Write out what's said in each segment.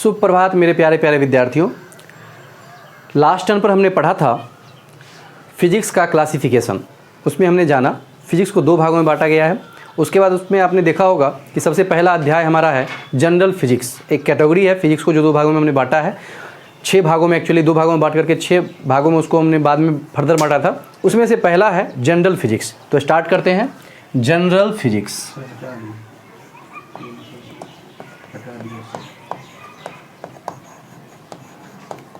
सुप्रभात मेरे प्यारे प्यारे विद्यार्थियों। लास्ट टर्म पर हमने पढ़ा था फिजिक्स का क्लासिफिकेशन। उसमें हमने जाना फिजिक्स को दो भागों में बांटा गया है। उसके बाद उसमें आपने देखा होगा कि सबसे पहला अध्याय हमारा है जनरल फिजिक्स। एक कैटेगरी है फिजिक्स को जो दो भागों में हमने बांटा है, 6 भागों में, एक्चुअली 2 भागों में बांट करके 6 भागों में उसको हमने बाद में फर्दर बांटा था। उसमें से पहला है जनरल फिजिक्स। तो स्टार्ट करते हैं जनरल फिजिक्स।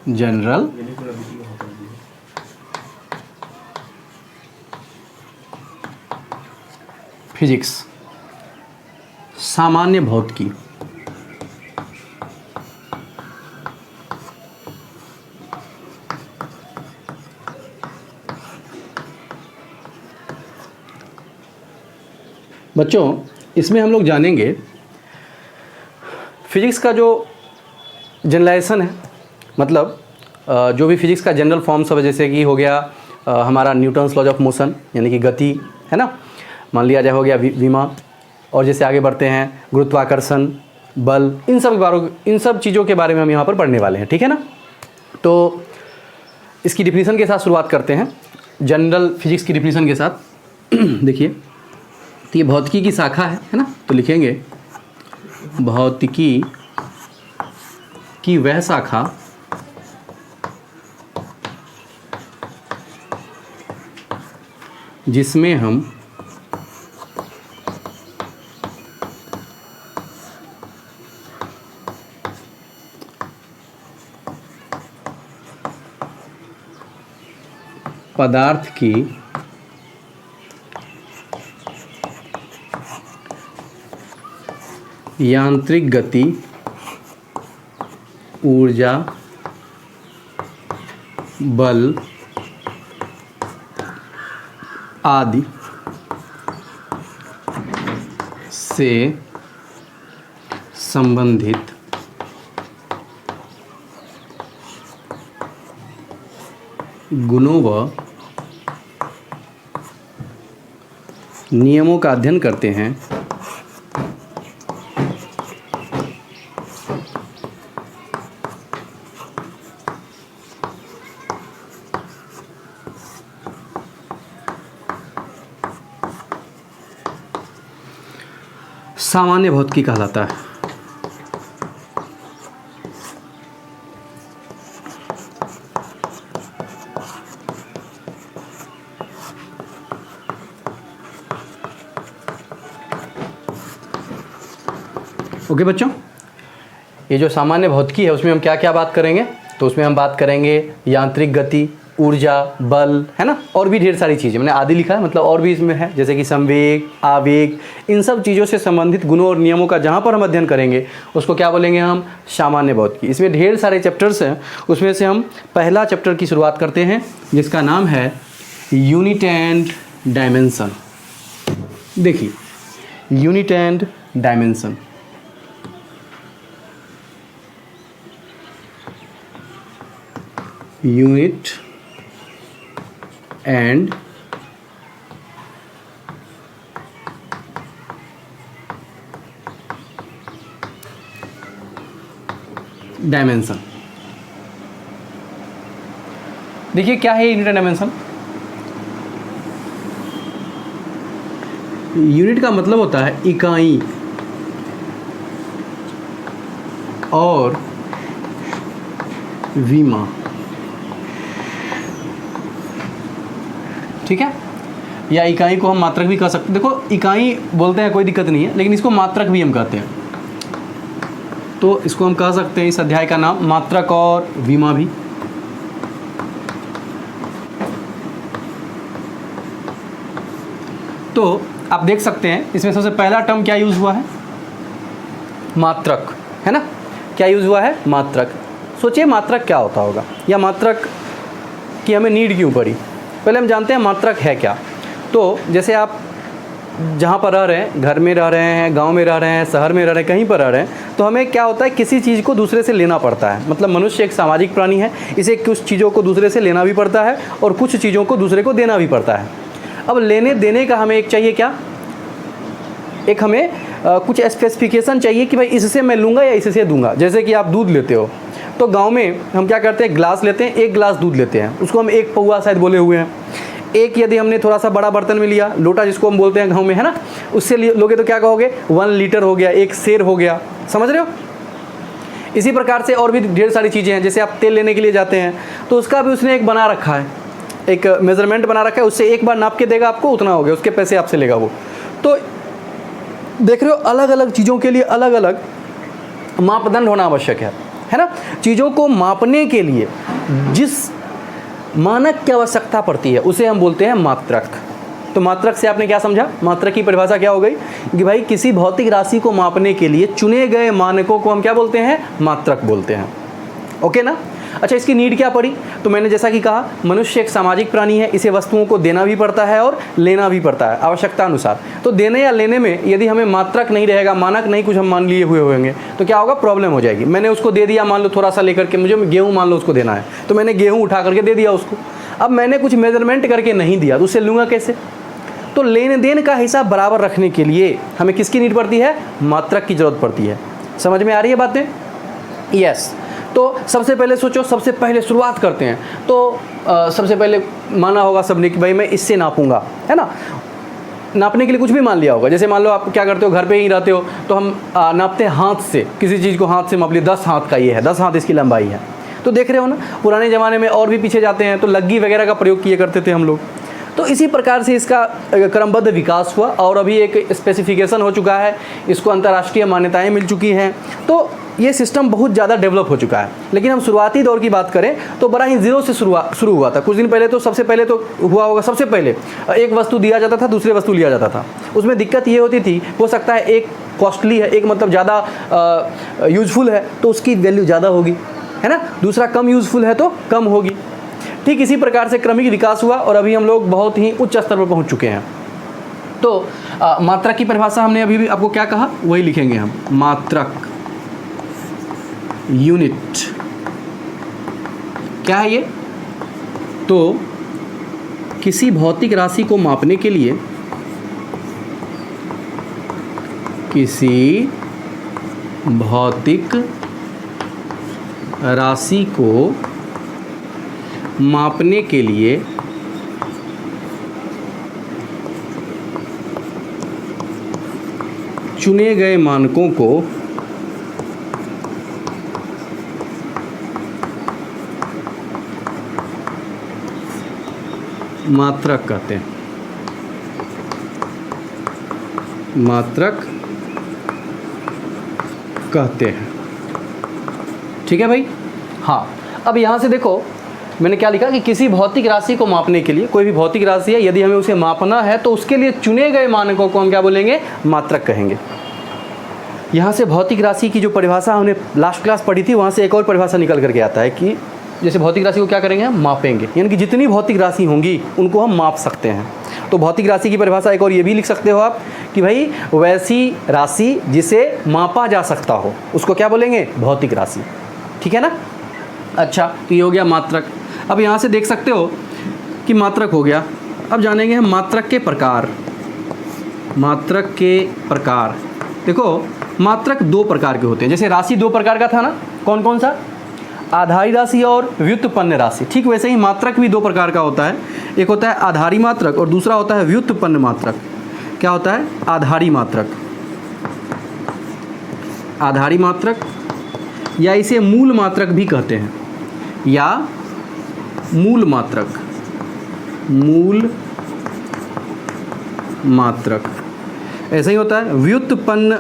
जनरल फिजिक्स, सामान्य भौतिकी। बच्चों, इसमें हम लोग जानेंगे फिजिक्स का जो जनरलाइजेशन है, मतलब जो भी फिजिक्स का जनरल फॉर्म सब, जैसे कि हो गया हमारा न्यूटन्स लॉज ऑफ मोशन यानी कि गति, है ना, मान लिया जाए हो गया विमा, और जैसे आगे बढ़ते हैं गुरुत्वाकर्षण, बल, इन सब चीज़ों के बारे में हम यहाँ पर पढ़ने वाले हैं, ठीक है ना। तो इसकी डिफिनीशन के साथ शुरुआत करते हैं, जनरल फिजिक्स की डिफिनीशन के साथ। देखिए, तो ये भौतिकी की शाखा है ना, तो लिखेंगे भौतिकी की वह शाखा जिसमें हम पदार्थ की यांत्रिक गति, ऊर्जा, बल आदि से संबंधित गुणों व नियमों का अध्ययन करते हैं। सामान्य भौतिकी कहलाता है। ओके बच्चों, ये जो सामान्य भौतिकी है उसमें हम क्या क्या बात करेंगे, तो उसमें हम बात करेंगे यांत्रिक गति, ऊर्जा, बल, है ना, और भी ढेर सारी चीज़ें। मैंने आदि लिखा है, मतलब और भी इसमें है, जैसे कि संवेग, आवेग, इन सब चीज़ों से संबंधित गुणों और नियमों का जहाँ पर हम अध्ययन करेंगे उसको क्या बोलेंगे हम, सामान्य भौतिकी। इसमें ढेर सारे चैप्टर्स हैं, उसमें से हम पहला चैप्टर की शुरुआत करते हैं जिसका नाम है यूनिट एंड डायमेंशन। देखिए, unit and dimension, unit and dimension. देखिए क्या है यूनिट एंड डायमेंशन। यूनिट का मतलब होता है इकाई और विमा, ठीक है, या इकाई को हम मात्रक भी कह सकते हैं। देखो, इकाई बोलते हैं कोई दिक्कत नहीं है, लेकिन इसको मात्रक भी हम कहते हैं, तो इसको हम कह सकते हैं, इस अध्याय का नाम मात्रक और विमा भी। तो आप देख सकते हैं इसमें सबसे पहला टर्म क्या यूज़ हुआ है, मात्रक, है ना। क्या यूज़ हुआ है, मात्रक। सोचिए मात्रक क्या होता होगा, या मात्रक की हमें नीड क्यों पड़ी। पहले हम जानते हैं मात्रक है क्या। तो जैसे आप जहाँ पर रह रहे हैं, घर में रह रहे हैं, गांव में रह रहे हैं, शहर में रह रहे हैं, कहीं पर रह रहे हैं, तो हमें क्या होता है, किसी चीज़ को दूसरे से लेना पड़ता है। मतलब मनुष्य एक सामाजिक प्राणी है, इसे कुछ चीज़ों को दूसरे से लेना भी पड़ता है और कुछ चीज़ों को दूसरे को देना भी पड़ता है। अब लेने देने का हमें एक चाहिए क्या, एक हमें कुछ स्पेसिफिकेशन चाहिए कि भाई इससे मैं लूँगा या इससे दूंगा। जैसे कि आप दूध लेते हो तो गांव में हम क्या करते हैं, ग्लास लेते हैं, 1 गिलास दूध लेते हैं, उसको हम 1 पौआ शायद बोले हुए हैं। एक यदि हमने थोड़ा सा बड़ा बर्तन में लिया, लोटा जिसको हम बोलते हैं गाँव में, है ना, उससे लोगे तो क्या कहोगे, 1 लीटर हो गया, 1 सेर हो गया। समझ रहे हो? इसी प्रकार से और भी ढेर सारी चीज़ें हैं। जैसे आप तेल लेने के लिए जाते हैं तो उसका भी उसने एक बना रखा है, एक मेजरमेंट बना रखा है, उससे एक बार नाप के देगा आपको, उतना हो गया, उसके पैसे आपसे लेगा वो। तो देख रहे हो, अलग अलग चीज़ों के लिए अलग अलग मापदंड होना आवश्यक है ना। चीज़ों को मापने के लिए जिस मानक की आवश्यकता पड़ती है उसे हम बोलते हैं मात्रक। तो मात्रक से आपने क्या समझा? मात्रक की परिभाषा क्या हो गई कि भाई किसी भौतिक राशि को मापने के लिए चुने गए मानकों को हम क्या बोलते हैं? मात्रक बोलते हैं। ओके ना? अच्छा, इसकी नीड क्या पड़ी? तो मैंने जैसा कि कहा, मनुष्य एक सामाजिक प्राणी है, इसे वस्तुओं को देना भी पड़ता है और लेना भी पड़ता है आवश्यकता अनुसार। तो देने या लेने में यदि हमें मात्रक नहीं रहेगा, मानक नहीं कुछ हम मान लिए हुए होंगे, तो क्या होगा? प्रॉब्लम हो जाएगी। मैंने उसको दे दिया, मान लो थोड़ा सा लेकर के, मुझे गेहूँ मान लो उसको देना है, तो मैंने गेहूँ उठा करके दे दिया उसको। अब मैंने कुछ मेजरमेंट करके नहीं दिया तो उससे लूँगा कैसे? तो लेन देन का हिसाब बराबर रखने के लिए हमें किसकी नीड पड़ती है? मात्रक की जरूरत पड़ती है। समझ में आ रही है बातें? यस। तो सबसे पहले सोचो, सबसे पहले शुरुआत करते हैं तो सबसे पहले माना होगा सबने कि भाई मैं इससे नापूंगा, है ना। नापने के लिए कुछ भी मान लिया होगा। जैसे मान लो आप क्या करते हो, घर पे ही रहते हो तो हम नापते हैं हाथ से, किसी चीज़ को हाथ से माप लिया, 10 हाथ का ये है, 10 हाथ इसकी लंबाई है। तो देख रहे हो ना, पुराने ज़माने में और भी पीछे जाते हैं तो लग्गी वगैरह का प्रयोग किए करते थे हम लोग। तो इसी प्रकार से इसका क्रमबद्ध विकास हुआ और अभी एक स्पेसिफिकेशन हो चुका है, इसको अंतर्राष्ट्रीय मान्यताएं मिल चुकी हैं। तो ये सिस्टम बहुत ज़्यादा डेवलप हो चुका है। लेकिन हम शुरुआती दौर की बात करें तो बड़ा ही ज़ीरो से शुरू हुआ था। कुछ दिन पहले तो सबसे पहले तो हुआ होगा, सबसे पहले एक वस्तु दिया जाता था, दूसरे वस्तु लिया जाता था। उसमें दिक्कत ये होती थी, हो सकता है एक कॉस्टली है, एक मतलब ज़्यादा यूजफुल है तो उसकी वैल्यू ज़्यादा होगी, है ना, दूसरा कम यूजफुल है तो कम होगी। ठीक इसी प्रकार से क्रमिक विकास हुआ और अभी हम लोग बहुत ही उच्च स्तर पर पहुंच चुके हैं। तो मात्रक की परिभाषा हमने अभी भी आपको क्या कहा, वही लिखेंगे हम, मात्रक, यूनिट। क्या है ये? तो किसी भौतिक राशि को मापने के लिए, किसी भौतिक राशि को मापने के लिए चुने गए मानकों को मात्रक कहते हैं। मात्रक कहते हैं। ठीक है भाई? हाँ, अब यहाँ से देखो मैंने क्या लिखा कि किसी भौतिक राशि को मापने के लिए, कोई भी भौतिक राशि है, यदि हमें उसे मापना है तो उसके लिए चुने गए मानकों को हम क्या बोलेंगे? मात्रक कहेंगे। यहाँ से भौतिक राशि की जो परिभाषा हमने लास्ट क्लास पढ़ी थी, वहाँ से एक और परिभाषा निकल करके आता है कि जैसे भौतिक राशि को क्या करेंगे? हम मापेंगे, यानी कि जितनी भौतिक राशि होंगी उनको हम माप सकते हैं। तो भौतिक राशि की परिभाषा एक और ये भी लिख सकते हो आप कि भाई वैसी राशि जिसे मापा जा सकता हो उसको क्या बोलेंगे? भौतिक राशि। ठीक है ना? अच्छा, तो ये हो गया मात्रक। अब यहाँ से देख सकते हो कि मात्रक हो गया। अब जानेंगे हम मात्रक के प्रकार। मात्रक के प्रकार, देखो मात्रक 2 प्रकार के होते हैं। जैसे राशि 2 प्रकार का था ना, कौन कौन सा? आधारी राशि और व्युत्पन्न राशि। ठीक वैसे ही मात्रक भी 2 प्रकार का होता है। एक होता है आधारी मात्रक और दूसरा होता है व्युत्पन्न मात्रक। क्या होता है? आधारी मात्रक। आधारी मात्रक या इसे मूल मात्रक भी कहते हैं, या मूल मात्रक, मूल मात्रक। ऐसा ही होता है व्युत्पन्न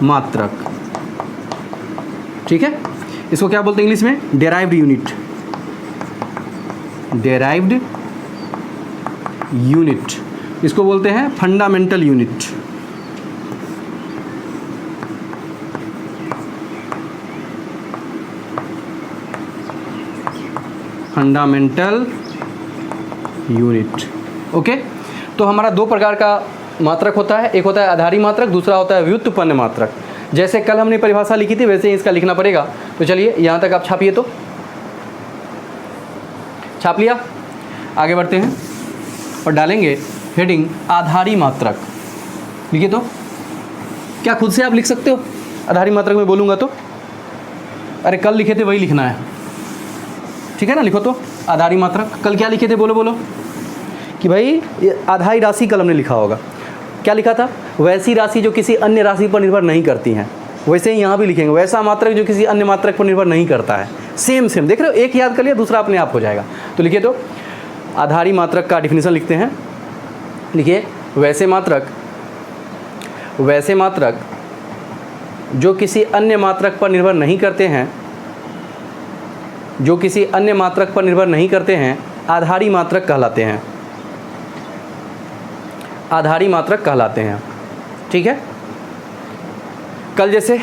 मात्रक। ठीक है, इसको क्या बोलते हैं इंग्लिश में? Derived unit. डेराइव्ड यूनिट, इसको बोलते हैं fundamental unit. Fundamental unit. Okay, तो हमारा 2 प्रकार का मात्रक होता है, एक होता है आधारी मात्रक, दूसरा होता है व्युत्पन्न मात्रक। जैसे कल हमने परिभाषा लिखी थी वैसे ही इसका लिखना पड़ेगा। तो चलिए यहाँ तक आप छापिए, तो छाप लिया। आगे बढ़ते हैं और डालेंगे हेडिंग आधारी मात्रक। लिखिए तो, क्या खुद से आप लिख सकते हो? आधारी मात्रक में बोलूँगा तो, अरे कल लिखे थे वही लिखना है, ठीक है ना? लिखो तो आधारी मात्रक। कल क्या लिखे थे? बोलो बोलो। कि भाई ये आधारी राशि कल हमने लिखा होगा। क्या लिखा था? वैसी राशि जो किसी अन्य राशि पर निर्भर नहीं करती हैं। वैसे ही यहाँ भी लिखेंगे वैसा मात्रक जो किसी अन्य मात्रक पर निर्भर नहीं करता है। सेम सेम, देख रहे हो, एक याद कर लिया दूसरा अपने आप हो जाएगा। तो लिखिए तो, आधारी मात्रक का डिफिनीशन लिखते हैं। लिखिए, वैसे मात्रक जो किसी अन्य मात्रक पर निर्भर नहीं करते हैं, जो किसी अन्य मात्रक पर निर्भर नहीं करते हैं, आधारी मात्रक कहलाते हैं। आधारी मात्रक कहलाते हैं, ठीक है। कल जैसे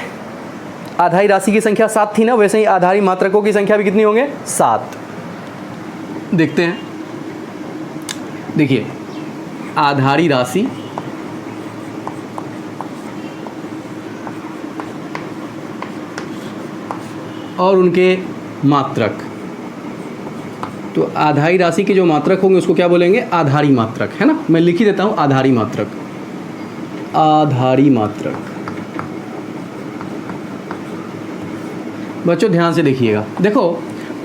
आधारी राशि की संख्या 7 थी ना, वैसे ही आधारी मात्रकों की संख्या भी कितनी होंगे? 7। देखते हैं, देखिए आधारी राशि और उनके मात्रक। तो आधारी राशि के जो मात्रक होंगे उसको क्या बोलेंगे? आधारी मात्रक, है ना? मैं लिख ही देता हूं, आधारी मात्रक। आधारी मात्रक। बच्चों ध्यान से देखिएगा, देखो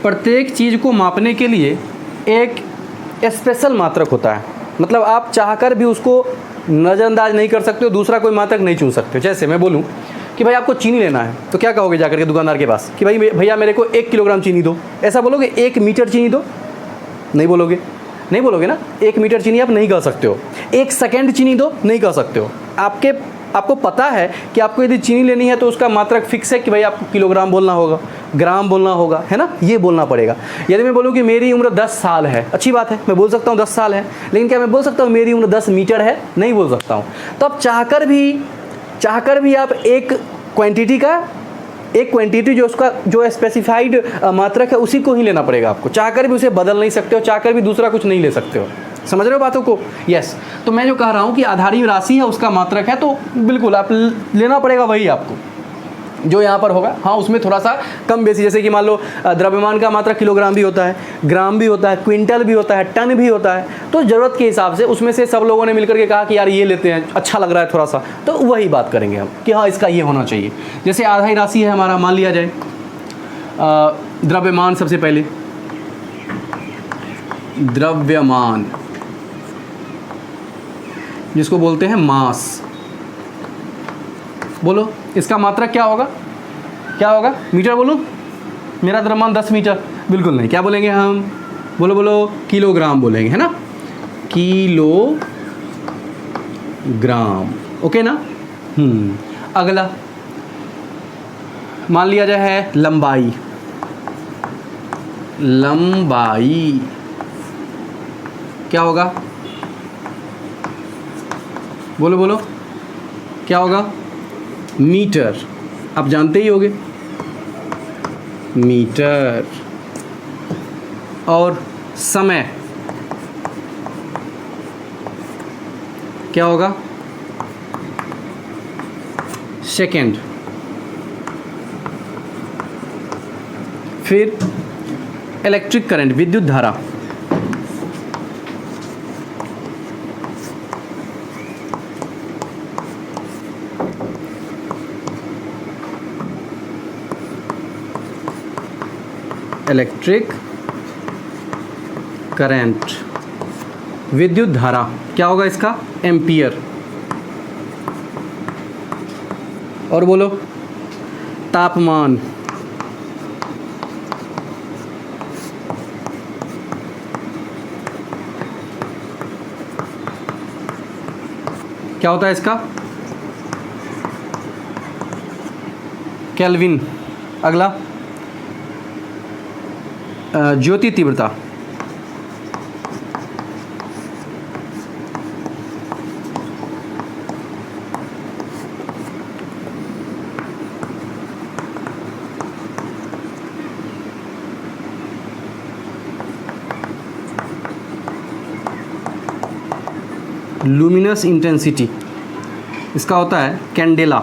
प्रत्येक चीज़ को मापने के लिए एक स्पेशल मात्रक होता है। मतलब आप चाहकर भी उसको नज़रअंदाज नहीं कर सकते हो, दूसरा कोई मात्रक नहीं चुन सकते हो। जैसे मैं बोलूँ कि भाई आपको चीनी लेना है, तो क्या कहोगे जाकर के दुकानदार के पास कि भाई भैया मेरे को 1 किलोग्राम चीनी दो? ऐसा बोलोगे? 1 मीटर चीनी दो? नहीं बोलोगे, नहीं बोलोगे ना। 1 मीटर चीनी आप नहीं कह सकते हो। 1 सेकेंड चीनी दो? नहीं कह सकते हो। आपको पता है कि आपको यदि चीनी लेनी है तो उसका मात्रक फिक्स है कि भाई आपको किलोग्राम बोलना होगा, ग्राम बोलना होगा, है ना? ये बोलना पड़ेगा। यदि मैं बोलूँ कि मेरी उम्र 10 साल है, अच्छी बात है, मैं बोल सकता हूँ 10 साल है, लेकिन क्या मैं बोल सकता हूँ मेरी उम्र 10 मीटर है? नहीं बोल सकता हूँ। तो अब चाहकर भी आप एक क्वांटिटी जो उसका जो स्पेसिफाइड मात्रक है उसी को ही लेना पड़ेगा आपको। चाहकर भी उसे बदल नहीं सकते हो, चाहकर भी दूसरा कुछ नहीं ले सकते हो। समझ रहे हो बातों को? यस। तो मैं जो कह रहा हूँ कि आधारी राशि है उसका मात्रक है, तो बिल्कुल आप लेना पड़ेगा वही आपको जो यहाँ पर होगा। हाँ, उसमें थोड़ा सा कम बेसी, जैसे कि मान लो द्रव्यमान का मात्रक किलोग्राम भी होता है, ग्राम भी होता है, क्विंटल भी होता है, टन भी होता है। तो ज़रूरत के हिसाब से उसमें से सब लोगों ने मिलकर के कहा कि यार ये लेते हैं, अच्छा लग रहा है थोड़ा सा, तो वही बात करेंगे हम कि हाँ इसका ये होना चाहिए। जैसे आधारी राशि है हमारा, मान लिया जाए द्रव्यमान। सबसे पहले द्रव्यमान, जिसको बोलते हैं मास। बोलो इसका मात्रक क्या होगा? क्या होगा? मीटर बोलूँ? मेरा द्रव्यमान 10 मीटर? बिल्कुल नहीं। क्या बोलेंगे हम? बोलो बोलो, किलोग्राम बोलेंगे, है ना? किलोग्राम, ओके ना? अगला मान लिया जाए है लंबाई। लंबाई क्या होगा? बोलो बोलो, क्या होगा? मीटर। आप जानते ही होगे, मीटर। और समय क्या होगा? सेकेंड। फिर इलेक्ट्रिक करंट, विद्युत धारा। इलेक्ट्रिक करंट, विद्युत धारा क्या होगा इसका? एम्पियर। और बोलो तापमान। क्या होता है इसका? केल्विन। अगला ज्योति तीव्रता। लुमिनस इंटेंसिटी, इसका होता है कैंडेला।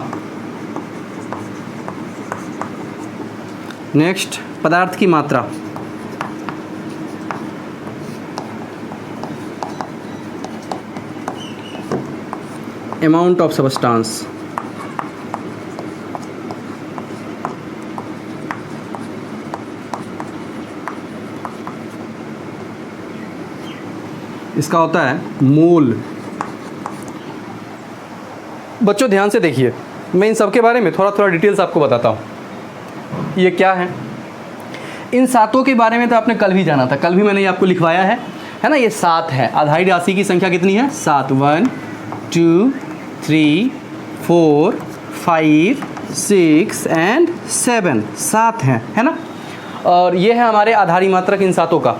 नेक्स्ट, पदार्थ की मात्रा। Amount of substance. इसका होता है मोल। बच्चों ध्यान से देखिए, मैं इन सब के बारे में थोड़ा थोड़ा डिटेल्स आपको बताता हूँ। ये क्या है, इन सातों के बारे में तो आपने कल भी जाना था, कल भी मैंने ये आपको लिखवाया है ना। ये 7 है, आधारी राशि की संख्या कितनी है? 7। 1 2 3 4 5 6 एंड 7, 7 हैं, है ना। और ये है हमारे आधारी मात्रक इन सातों का।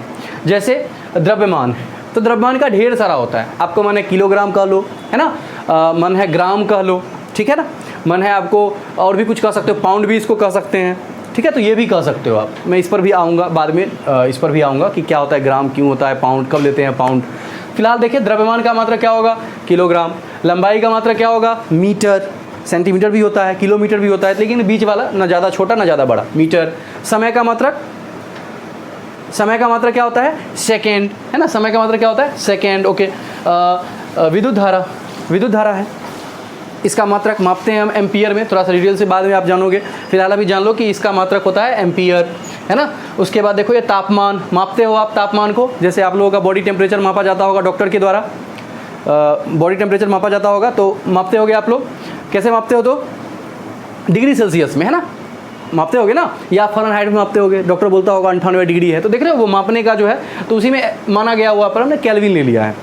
जैसे द्रव्यमान, तो द्रव्यमान का ढेर सारा होता है। आपको मन है किलोग्राम कह लो, है ना, मन है ग्राम कह लो, ठीक है ना, मन है आपको और भी कुछ कह सकते हो, पाउंड भी इसको कह सकते हैं, ठीक है। तो ये भी कह सकते हो आप, मैं इस पर भी आऊँगा बाद में, इस पर भी आऊँगा कि क्या होता है ग्राम, क्यों होता है पाउंड, कब लेते हैं पाउंड। फिलहाल देखिए द्रव्यमान का मात्रक क्या होगा? किलोग्राम। लंबाई का मात्रक क्या होगा? मीटर। सेंटीमीटर भी होता है, किलोमीटर भी होता है, लेकिन बीच वाला ना ज़्यादा छोटा ना ज़्यादा बड़ा, मीटर। समय का मात्रक, समय का मात्रक क्या होता है? सेकेंड, है ना, समय का मात्रक क्या होता है? सेकेंड। ओके। विद्युत धारा, विद्युत धारा है, इसका मात्रक मापते हैं हम एम्पियर में, थोड़ा सा डिटेल से बाद में आप जानोगे, फिलहाल अभी जान लो कि इसका मात्रक होता है एम्पियर, है ना। उसके बाद देखो ये तापमान, मापते हो आप तापमान को, जैसे आप लोगों का बॉडी टेम्परेचर मापा जाता होगा डॉक्टर के द्वारा, बॉडी टेम्परेचर मापा जाता होगा, तो मापते होगे आप लोग, कैसे मापते हो? तो डिग्री सेल्सियस में, है ना, मापते होगे ना, या फ़ारेनहाइट में मापते होगे, डॉक्टर बोलता होगा 98 डिग्री है, तो देख रहे हो वो मापने का जो है, तो उसी में माना गया हुआ पर हमने केल्विन ले लिया है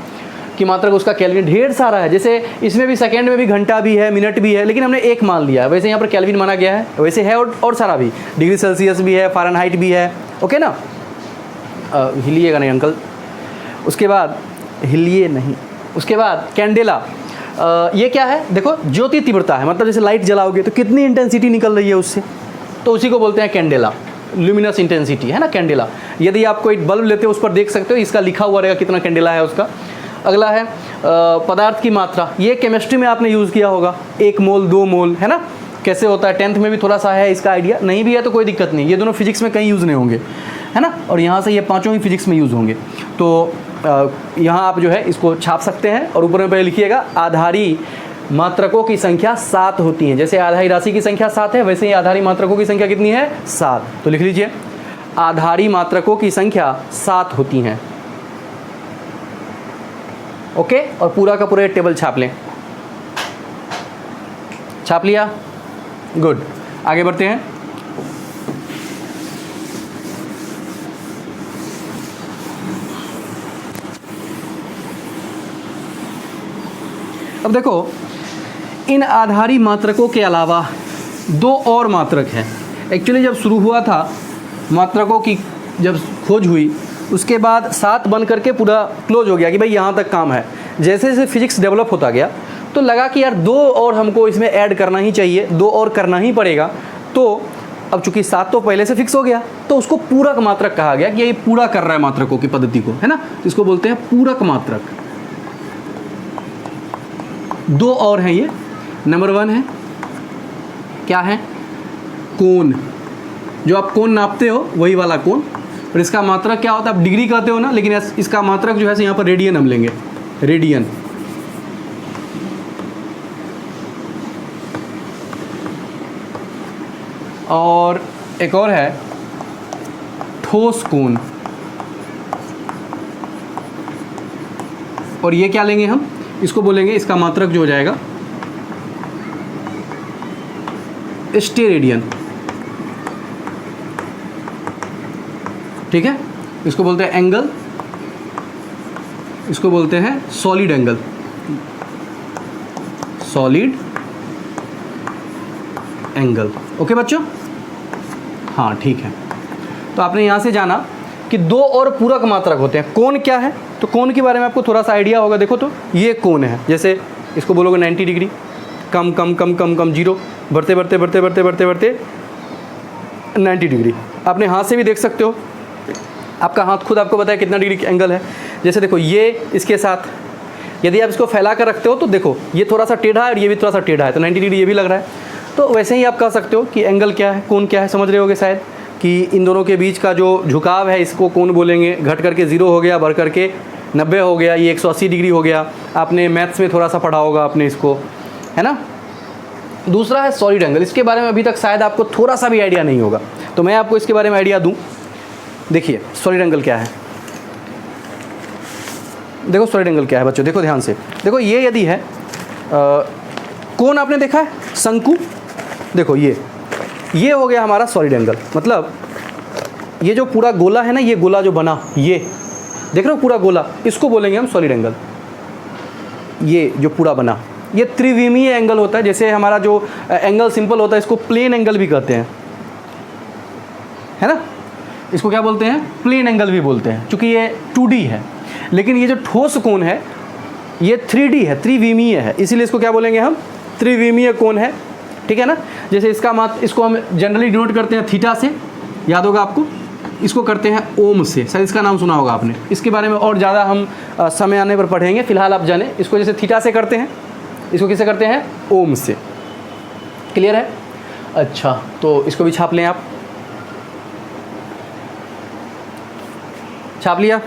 कि मात्रक उसका केल्विन। ढेर सारा है, जैसे इसमें भी सेकंड में भी घंटा भी है, मिनट भी है, लेकिन हमने एक मान लिया है, वैसे यहाँ पर केल्विन माना गया है, वैसे है और सारा भी, डिग्री सेल्सियस भी है, फ़ारेनहाइट भी है, ओके ना। हिलिएगा नहीं अंकल। उसके बाद हिलिए नहीं, उसके बाद कैंडेला, ये क्या है? देखो ज्योति तीव्रता है, मतलब जैसे लाइट जलाओगे तो कितनी इंटेंसिटी निकल रही है उससे, तो उसी को बोलते हैं कैंडेला, ल्यूमिनस इंटेंसिटी, है ना कैंडेला। यदि आप कोई बल्ब लेते हो उस पर देख सकते हो, इसका लिखा हुआ रहेगा कितना कैंडेला है उसका। अगला है पदार्थ की मात्रा, ये केमिस्ट्री में आपने यूज़ किया होगा, 1 मोल 2 मोल, है ना, कैसे होता है, 10th में भी थोड़ा सा है इसका आइडिया, नहीं भी है तो कोई दिक्कत नहीं, ये दोनों फिजिक्स में कहीं यूज़ नहीं होंगे, है ना, और यहाँ से ये पाँचों ही फिजिक्स में यूज़ होंगे। तो यहाँ आप जो है इसको छाप सकते हैं, और ऊपर में पहले लिखिएगा आधारी मात्रकों की संख्या 7 होती है। जैसे आधारी राशि की संख्या 7 है, वैसे ही आधारी मात्रकों की संख्या कितनी है? 7। तो लिख लीजिए आधारी मात्रकों की संख्या 7 होती हैं, ओके। और पूरा का पूरा टेबल छाप लें, छाप लिया, गुड। आगे बढ़ते हैं। अब देखो इन आधारी मात्रकों के अलावा 2 और मात्रक हैं। एक्चुअली जब शुरू हुआ था मात्रकों की, जब खोज हुई, उसके बाद 7 बन करके पूरा क्लोज हो गया कि भाई यहाँ तक काम है। जैसे जैसे फिजिक्स डेवलप होता गया तो लगा कि यार 2 और हमको इसमें ऐड करना ही चाहिए, 2 और करना ही पड़ेगा। तो अब चूंकि 7 तो पहले से फिक्स हो गया, तो उसको पूरक मात्रक कहा गया कि ये पूरा कर रहा है मात्रकों की पद्धति को, है ना, इसको बोलते हैं पूरक मात्रक। 2 और हैं ये। नंबर 1 है, क्या है? कोण। जो आप कोण नापते हो वही वाला कोण, और इसका मात्रक क्या होता है? आप डिग्री कहते हो ना, लेकिन इसका मात्रक जो है यहाँ पर रेडियन हम लेंगे, रेडियन। और एक और है ठोस कोण, और ये क्या लेंगे हम? इसको बोलेंगे, इसका मात्रक जो हो जाएगा स्टेरेडियन, ठीक है। इसको बोलते हैं एंगल, इसको बोलते हैं solid angle, solid angle, okay बच्चों। हाँ ठीक है। तो आपने यहाँ से जाना कि 2 और पूरक मात्रक होते हैं। कोण क्या है? तो कोण के बारे में आपको थोड़ा सा आइडिया होगा। देखो तो ये कोण है, जैसे इसको बोलोगे 90 डिग्री, कम कम कम कम कम जीरो, बढ़ते बढ़ते बढ़ते बढ़ते बढ़ते बढ़ते 90 डिग्री। अपने हाथ से भी देख सकते हो, आपका हाथ खुद आपको बताए कितना डिग्री एंगल है। जैसे देखो ये इसके साथ यदि आप इसको फैला कर रखते हो तो देखो ये थोड़ा सा टेढ़ा है और ये भी थोड़ा सा टेढ़ा है, तो 90 डिग्री ये भी लग रहा है। तो वैसे ही आप कह सकते हो कि एंगल क्या है, कोण क्या है, समझ रहे होगे शायद कि इन दोनों के बीच का जो झुकाव है इसको कोण बोलेंगे। घट करके 0 हो गया, बढ़ करके 90 हो गया, ये 180 डिग्री हो गया। आपने मैथ्स में थोड़ा सा पढ़ा होगा आपने इसको, है ना। दूसरा है सॉलिड एंगल, इसके बारे में अभी तक शायद आपको थोड़ा सा भी आइडिया नहीं होगा, तो मैं आपको इसके बारे में आइडिया दूं। देखिए सॉलिड एंगल क्या है, देखो सॉलिड एंगल क्या है बच्चों, देखो ध्यान से। देखो ये यदि है कोण आपने देखा है, शंकु, देखो ये हो गया हमारा सॉलिड एंगल। मतलब ये जो पूरा गोला है ना, ये गोला जो बना, ये देख रहे हो पूरा गोला, इसको बोलेंगे हम सॉलिड एंगल। ये जो पूरा बना, ये त्रिविमीय एंगल होता है। जैसे हमारा जो एंगल सिंपल होता है, इसको प्लेन एंगल भी कहते हैं, है ना। इसको क्या बोलते हैं, प्लेन एंगल भी बोलते हैं, क्योंकि ये 2D है। लेकिन ये जो ठोस कोण है ये 3D है, त्रिविमीय है, इसीलिए इसको क्या बोलेंगे हम, त्रिविमीय कोण है, ठीक है ना। जैसे इसको हम जनरली डिनोट करते हैं थीटा से, याद होगा आपको। इसको करते हैं ओम से, शायद इसका नाम सुना होगा आपने। इसके बारे में और ज़्यादा हम समय आने पर पढ़ेंगे, फिलहाल आप जाने इसको। जैसे थीटा से करते हैं, इसको किससे करते हैं, ओम से। क्लियर है। अच्छा, तो इसको भी छाप लें आप, छाप लिया,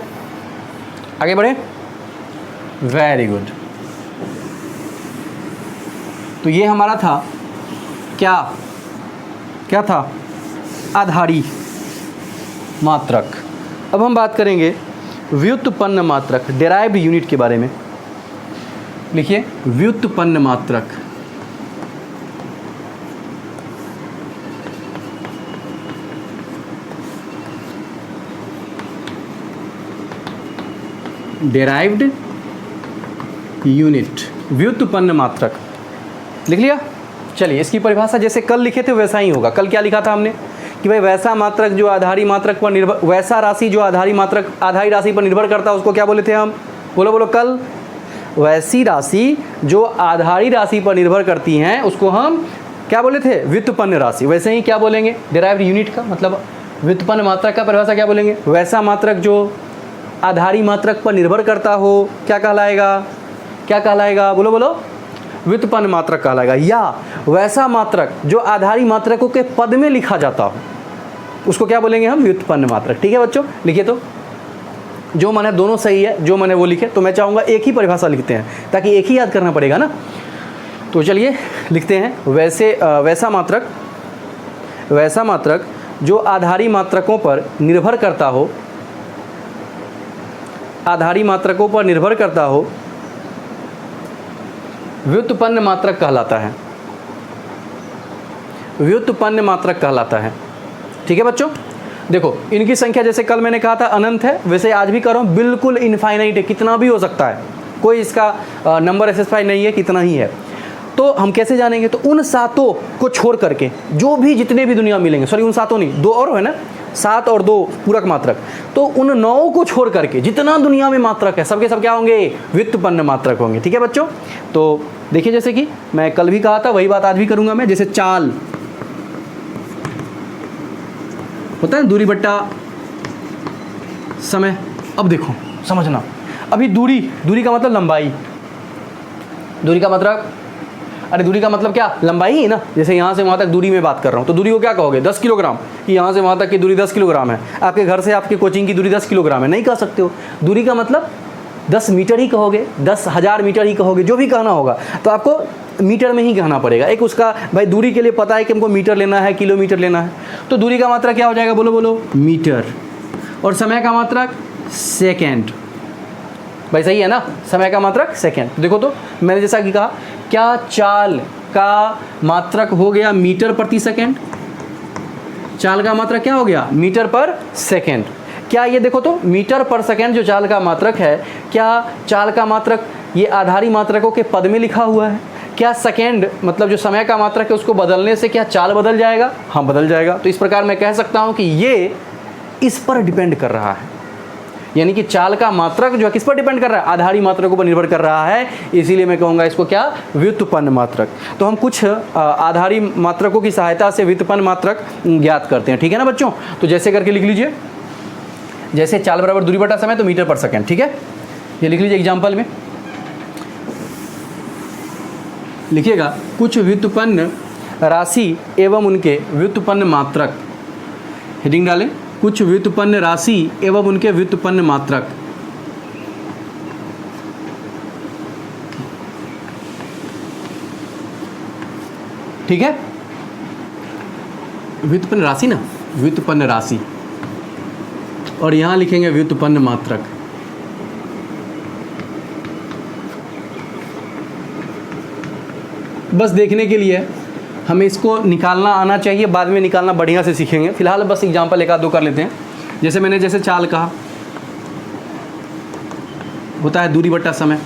आगे बढ़े, वेरी गुड। तो ये हमारा था क्या, क्या था, आधारी मात्रक। अब हम बात करेंगे व्युत्पन्न मात्रक, डेराइव्ड यूनिट के बारे में। लिखिए व्युत्पन्न मात्रक। डेराइव्ड यूनिट, व्युत्पन्न मात्रक, लिख लिया। चलिए इसकी परिभाषा जैसे कल लिखे थे वैसा ही होगा। कल क्या लिखा था हमने कि भाई वैसा मात्रक जो आधारी मात्रक पर निर्भर, वैसा राशि जो आधारी मात्रक आधारी राशि पर निर्भर करता है उसको क्या बोले थे हम, बोलो बोलो कल। वैसी राशि जो आधारी राशि पर निर्भर करती हैं उसको हम क्या बोले थे, व्युत्पन्न राशि। वैसे ही क्या बोलेंगे, डेराइव्ड यूनिट का मतलब व्युत्पन्न मात्रक का परिभाषा क्या बोलेंगे, वैसा मात्रक जो आधारी मात्रक पर निर्भर करता हो, क्या कहलाएगा, क्या कहलाएगा, बोलो बोलो, व्युत्पन्न मात्रक कहलाएगा। या वैसा मात्रक जो आधारी मात्रकों के पद में लिखा जाता हो उसको क्या बोलेंगे हम, व्युत्पन्न मात्रक। ठीक है बच्चों, लिखिए। तो जो मैंने दोनों सही है, जो मैंने वो लिखे। तो मैं चाहूँगा एक ही परिभाषा लिखते हैं ताकि एक ही याद करना पड़ेगा ना। तो चलिए लिखते हैं, वैसा मात्रक जो आधारी मात्रकों पर निर्भर करता हो, आधारी मात्रकों पर निर्भर करता हो, व्युत्पन्न मात्रक कहलाता है, व्युत्पन्न मात्रक कहलाता है। ठीक है बच्चों। देखो इनकी संख्या जैसे कल मैंने कहा था अनंत है, वैसे आज भी कह रहा हूँ बिल्कुल इनफाइनाइट है, कितना भी हो सकता है, कोई इसका नंबर स्पेसिफाई नहीं है, कितना ही है। तो हम कैसे जानेंगे, तो उन सातों को छोड़ करके जो भी जितने भी दुनिया मिलेंगे, सॉरी उन सातों नहीं, दो और है ना, 7 और 2 पूरक मात्रक, तो उन 9 को छोड़ करके जितना दुनिया में मात्रक है सबके सब क्या होंगे, व्युत्पन्न मात्रक होंगे। ठीक है बच्चों। तो देखिए जैसे कि मैं कल भी कहा था वही बात आज भी करूंगा मैं। जैसे चाल होता है, दूरी बट्टा समय। अब देखो समझना, अभी दूरी का मतलब लंबाई, दूरी का मतलब, अरे दूरी का मतलब क्या, लंबाई ही ना। जैसे यहाँ से वहाँ तक दूरी में बात कर रहा हूँ, तो दूरी को क्या कहोगे, 10 किलोग्राम, कि यहाँ से वहाँ तक की दूरी 10 किलोग्राम है। आपके घर से आपके कोचिंग की दूरी 10 किलोग्राम है, नहीं कह सकते हो। दूरी का मतलब 10 मीटर ही कहोगे, 10,000 मीटर ही कहोगे, जो भी कहना होगा तो आपको मीटर में ही कहना पड़ेगा। एक उसका भाई दूरी के लिए पता है कि हमको मीटर लेना है, किलोमीटर लेना है, तो दूरी का मात्रक क्या हो जाएगा, बोलो बोलो, मीटर। और समय का मात्रक सेकेंड। भाई सही है ना, समय का मात्रक सेकेंड। देखो तो मैंने जैसा कि कहा, क्या चाल का मात्रक हो गया मीटर प्रति सेकेंड, चाल का मात्रक क्या हो गया, मीटर पर सेकेंड। क्या ये देखो तो मीटर पर सेकेंड जो चाल का मात्रक है, क्या चाल का मात्रक ये आधारी मात्रकों के पद में लिखा हुआ है। क्या सेकेंड मतलब जो समय का मात्रक है उसको बदलने से क्या चाल बदल जाएगा, हाँ बदल जाएगा। तो इस प्रकार मैं कह सकता हूँ कि ये इस पर डिपेंड कर रहा है, यानी कि चाल का मात्रक जो है किस पर डिपेंड कर रहा है, आधारी मात्रकों पर निर्भर कर रहा है, इसीलिए मैं कहूँगा इसको क्या, व्युत्पन्न मात्रक। तो हम कुछ आधारी मात्रकों की सहायता से व्युत्पन्न मात्रक ज्ञात करते हैं। ठीक है ना बच्चों। तो जैसे करके लिख लीजिए, जैसे चाल बराबर दूरी बटा समय तो मीटर पर सेकेंड। ठीक है, ये लिख लीजिए एग्जाम्पल में, लिखिएगा कुछ व्युत्पन्न राशि एवं उनके व्युत्पन्न मात्रक, हेडिंग डालें, कुछ व्युत्पन्न राशि एवं उनके व्युत्पन्न मात्रक। ठीक है, व्युत्पन्न राशि ना, व्युत्पन्न राशि, और यहाँ लिखेंगे व्युत्पन्न मात्रक। बस देखने के लिए हमें इसको निकालना आना चाहिए, बाद में निकालना बढ़िया से सीखेंगे। फिलहाल बस एग्जाम्पल एक आध दो कर लेते हैं। जैसे मैंने जैसे चाल कहा, होता है दूरी बट्टा समय।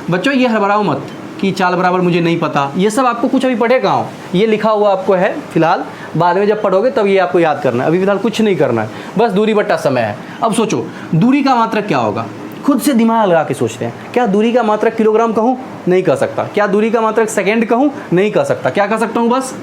बच्चों ये हड़बड़ाओ मत कि चाल बराबर मुझे नहीं पता, ये सब आपको कुछ अभी पढ़े कहाँ हो, ये लिखा हुआ आपको है फिलहाल, बाद में जब पढ़ोगे तब ये आपको याद करना है, अभी फिलहाल कुछ नहीं करना है, बस दूरी बट्टा समय है। अब सोचो दूरी का मात्रक क्या होगा, खुद से दिमाग लगा के सोचते हैं। क्या दूरी का मात्रक किलोग्राम कहूँ? नहीं कह सकता। क्या दूरी का मात्रक सेकेंड कहूँ? नहीं कह सकता। क्या कह सकता हूँ? बस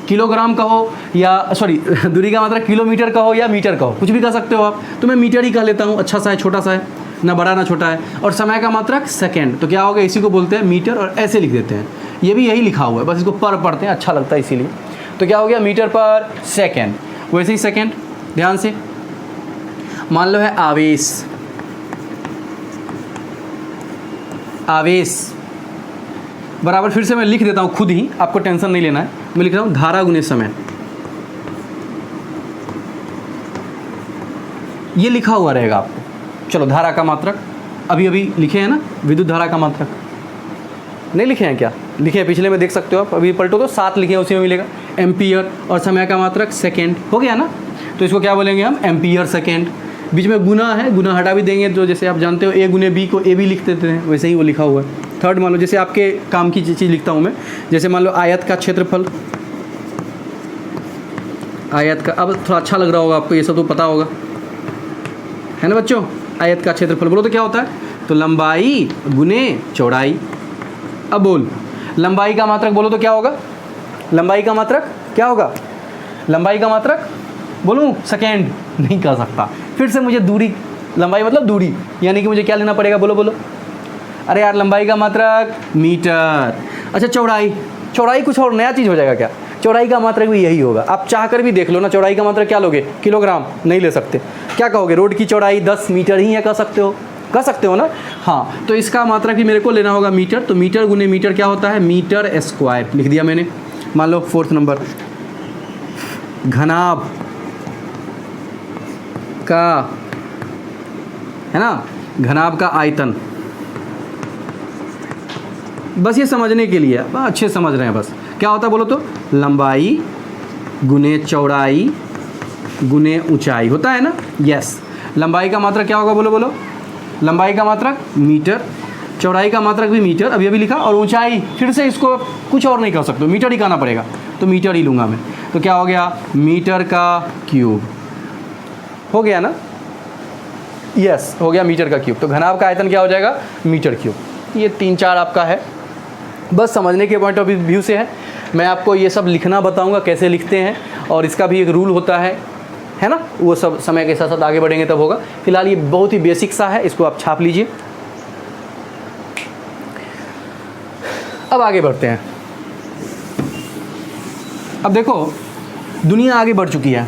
किलोग्राम कहो या सॉरी दूरी का मात्रक किलोमीटर कहो या मीटर कहो, कुछ भी कह सकते हो आप। तो मैं मीटर ही कह लेता हूँ, अच्छा सा है, छोटा सा है, ना बड़ा ना छोटा है। और समय का मात्रक सेकेंड, तो क्या होगा, इसी को बोलते हैं मीटर, और ऐसे लिख देते हैं। ये भी यही लिखा हुआ है, बस इसको पर पढ़ते हैं, अच्छा लगता है इसीलिए। तो क्या हो गया, मीटर पर सेकेंड। वैसे ही सेकेंड, ध्यान से मान लो है आवेश, आवेश बराबर, फिर से मैं लिख देता हूँ खुद ही, आपको टेंशन नहीं लेना है। मैं लिख रहा हूँ धारा गुने समय, ये लिखा हुआ रहेगा आपको। चलो धारा का मात्रक अभी अभी लिखे हैं ना, विद्युत धारा का मात्रक नहीं लिखे हैं क्या? लिखे हैं, पिछले में देख सकते हो आप, अभी पलटो तो 7 लिखे हैं, उसी में मिलेगा एम्पियर, और समय का मात्रक सेकेंड, हो गया ना। तो इसको क्या बोलेंगे हम, एम्पियर सेकेंड। बीच में गुना है, गुना हटा भी देंगे, तो जैसे आप जानते हो ए गुने बी को ए भी लिख देते हैं, वैसे ही वो लिखा हुआ है। थर्ड मान लो, जैसे आपके काम की चीज़ लिखता हूँ मैं, जैसे मान लो आयत का क्षेत्रफल, आयत का, अब थोड़ा अच्छा लग रहा होगा आपको, ये सब तो पता होगा, है ना बच्चों। आयत का क्षेत्रफल बोलो तो क्या होता है, तो लंबाई गुने चौड़ाई। अब बोल लंबाई का मात्रक बोलो तो क्या होगा, लंबाई का मात्रक क्या होगा, लंबाई का मात्रक बोलूँ, सेकेंड नहीं कर सकता। फिर से मुझे दूरी, लंबाई मतलब दूरी, यानी कि मुझे क्या लेना पड़ेगा, बोलो बोलो। अरे यार लंबाई का मात्रक मीटर। अच्छा चौड़ाई, चौड़ाई कुछ और नया चीज़ हो जाएगा क्या, चौड़ाई का मात्रक भी यही होगा। आप चाह कर भी देख लो ना, चौड़ाई का मात्रक क्या लोगे, किलोग्राम नहीं ले सकते। क्या कहोगे, रोड की चौड़ाई 10 मीटर ही है, कह सकते हो ना। हाँ, तो इसका मात्रक भी मेरे को लेना होगा मीटर, तो मीटर गुने मीटर क्या होता है, मीटर स्क्वायर, लिख दिया मैंने। मान लो 4th नंबर, घनाभ का, है ना, घनाभ का आयतन। बस ये समझने के लिए, अच्छे समझ रहे हैं, बस क्या होता है बोलो तो, लंबाई गुने चौड़ाई गुने ऊंचाई होता है ना। यस, लंबाई का मात्रक क्या होगा, बोलो बोलो, लंबाई का मात्रक मीटर, चौड़ाई का मात्रक भी मीटर, अभी अभी लिखा, और ऊंचाई फिर से इसको कुछ और नहीं कर सकते, मीटर ही कहना पड़ेगा, तो मीटर ही लूँगा मैं। तो क्या हो गया, मीटर का क्यूब, हो गया ना। यस, हो गया मीटर का क्यूब। तो घनाभ का आयतन क्या हो जाएगा, मीटर क्यूब। ये 3-4 आपका है, बस समझने के पॉइंट ऑफ व्यू से है। मैं आपको ये सब लिखना बताऊंगा कैसे लिखते हैं, और इसका भी एक रूल होता है ना, वो सब समय के साथ साथ आगे बढ़ेंगे तब होगा। फिलहाल ये बहुत ही बेसिक सा है, इसको आप छाप लीजिए। अब आगे बढ़ते हैं। अब देखो दुनिया आगे बढ़ चुकी है,